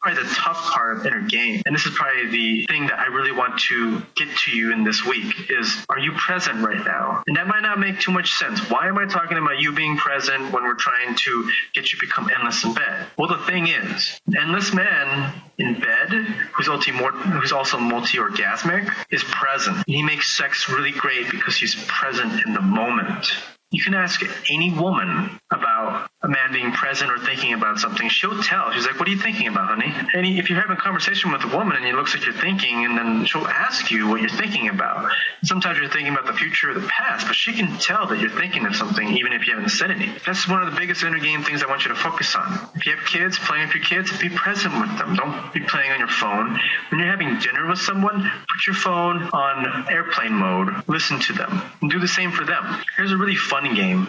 probably the tough part of inner game. And this is probably the thing that I really want to get to you in this week is, are you present right now? And that might not make too much sense. Why am I talking about you being present when we're trying to get you to become endless in bed? Well, the thing is, an endless man in bed who's also multi-orgasmic is present. He makes sex really great because he's present in the moment. You can ask any woman about a man being present or thinking about something. She'll tell. She's like, what are you thinking about, honey? And if you're having a conversation with a woman and it looks like you're thinking, and then she'll ask you what you're thinking about. Sometimes you're thinking about the future or the past, but she can tell that you're thinking of something even if you haven't said anything. That's one of the biggest inner game things I want you to focus on. If you have kids, playing with your kids, be present with them. Don't be playing on your phone. When you're having dinner with someone, put your phone on airplane mode. Listen to them. And do the same for them. Here's a really fun game.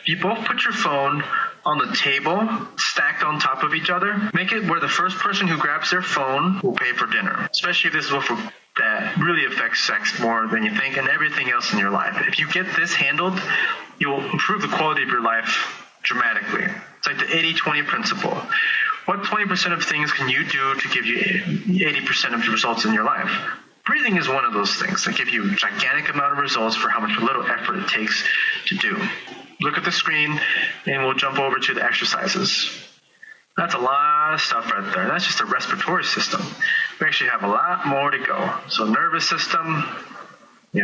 You both put your phone on the table, stacked on top of each other. Make it where the first person who grabs their phone will pay for dinner, especially if this is what that really affects sex more than you think and everything else in your life. If you get this handled, you'll improve the quality of your life dramatically. It's like the 80-20 principle. What 20% of things can you do to give you 80% of the results in your life? Breathing is one of those things that give you a gigantic amount of results for how much little effort it takes to do. Look at the screen and we'll jump over to the exercises. That's a lot of stuff right there. That's just the respiratory system. We actually have a lot more to go. So nervous system,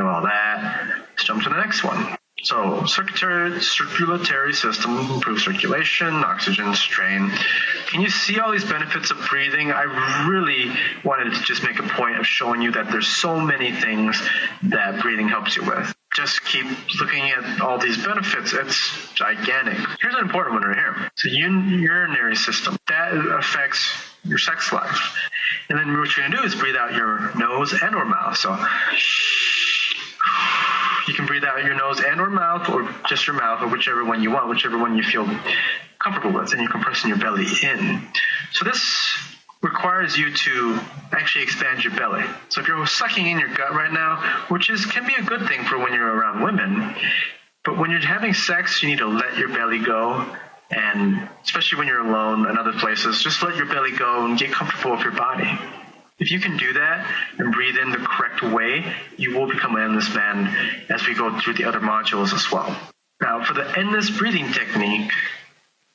all that. Let's jump to the next one. So circulatory system, improves circulation, oxygen strain. Can you see all these benefits of breathing? I really wanted to just make a point of showing you that there's so many things that breathing helps you with. Just keep looking at all these benefits. It's gigantic. Here's an important one right here. So urinary system. That affects your sex life. And then what you're going to do is breathe out your nose and or mouth. So you can breathe out your nose and or mouth, or just your mouth, or whichever one you want, whichever one you feel comfortable with, and you're compressing your belly in. So this requires you to actually expand your belly. So if you're sucking in your gut right now, which can be a good thing for when you're around women, but when you're having sex, you need to let your belly go, and especially when you're alone and other places, just let your belly go and get comfortable with your body. If you can do that and breathe in the correct way, you will become an endless man as we go through the other modules as well. Now, for the endless breathing technique,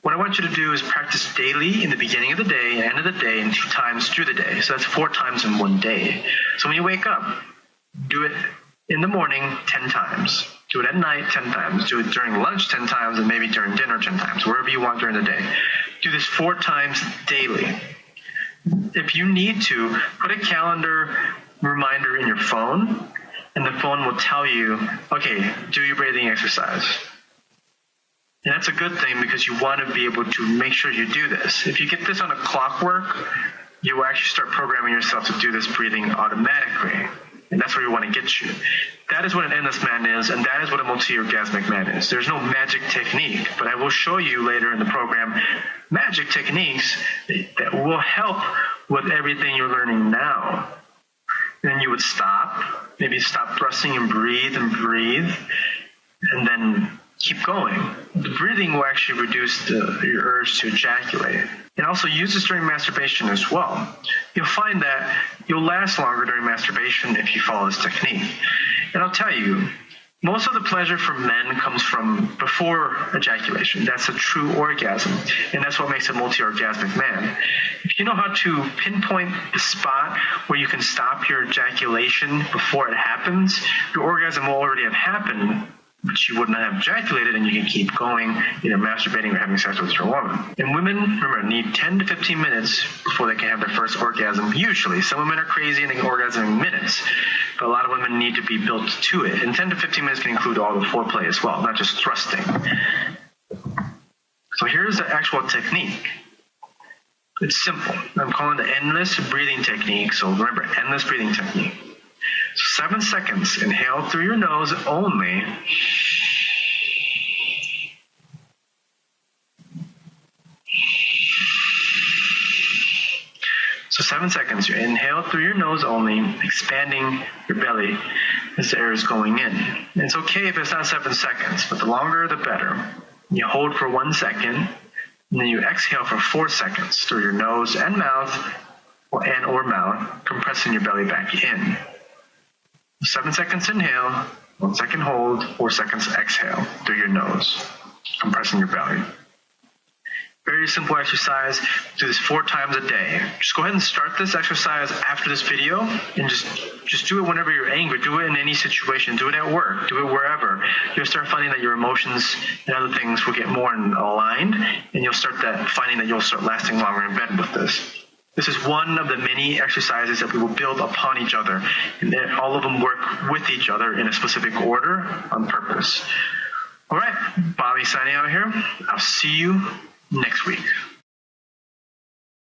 what I want you to do is practice daily in the beginning of the day, end of the day, and 2 times through the day. So that's 4 times in one day. So when you wake up, do it in the morning 10 times. Do it at night 10 times. Do it during lunch 10 times, and maybe during dinner 10 times, wherever you want during the day. Do this 4 times daily. If you need to, put a calendar reminder in your phone, and the phone will tell you, okay, do your breathing exercise. And that's a good thing because you want to be able to make sure you do this. If you get this on a clockwork, you will actually start programming yourself to do this breathing automatically. And that's where we want to get you. That is what an endless man is, and that is what a multi-orgasmic man is. There's no magic technique, but I will show you later in the program magic techniques that will help with everything you're learning now. And then you would stop, maybe stop thrusting and breathe, and then keep going. The breathing will actually reduce your urge to ejaculate. And also use this during masturbation as well. You'll find that you'll last longer during masturbation if you follow this technique. And I'll tell you, most of the pleasure for men comes from before ejaculation. That's a true orgasm. And that's what makes a multi-orgasmic man. If you know how to pinpoint the spot where you can stop your ejaculation before it happens, your orgasm will already have happened, but you wouldn't have ejaculated, and you can keep going, either masturbating or having sex with your woman. And women, remember, need 10 to 15 minutes before they can have their first orgasm, usually. Some women are crazy and they can orgasm in minutes, but a lot of women need to be built to it. And 10 to 15 minutes can include all the foreplay as well, not just thrusting. So here's the actual technique. It's simple. I'm calling it the endless breathing technique. So remember, endless breathing technique. 7 seconds. Inhale through your nose only. So 7 seconds. You inhale through your nose only, expanding your belly as the air is going in. And it's okay if it's not 7 seconds, but the longer the better. You hold for 1 second, And then you exhale for 4 seconds through your nose and mouth, or mouth, compressing your belly back in. 7 seconds inhale, 1 second hold, 4 seconds exhale through your nose, compressing your belly. Very simple exercise. Do this 4 times a day. Just go ahead and start this exercise after this video, and just do it whenever you're angry. Do it in any situation. Do it at work. Do it wherever. You'll start finding that your emotions and other things will get more aligned, and you'll start finding that you'll start lasting longer in bed with this. This is one of the many exercises that we will build upon each other, and all of them work with each other in a specific order on purpose. All right, Bobby signing out here. I'll see you next week.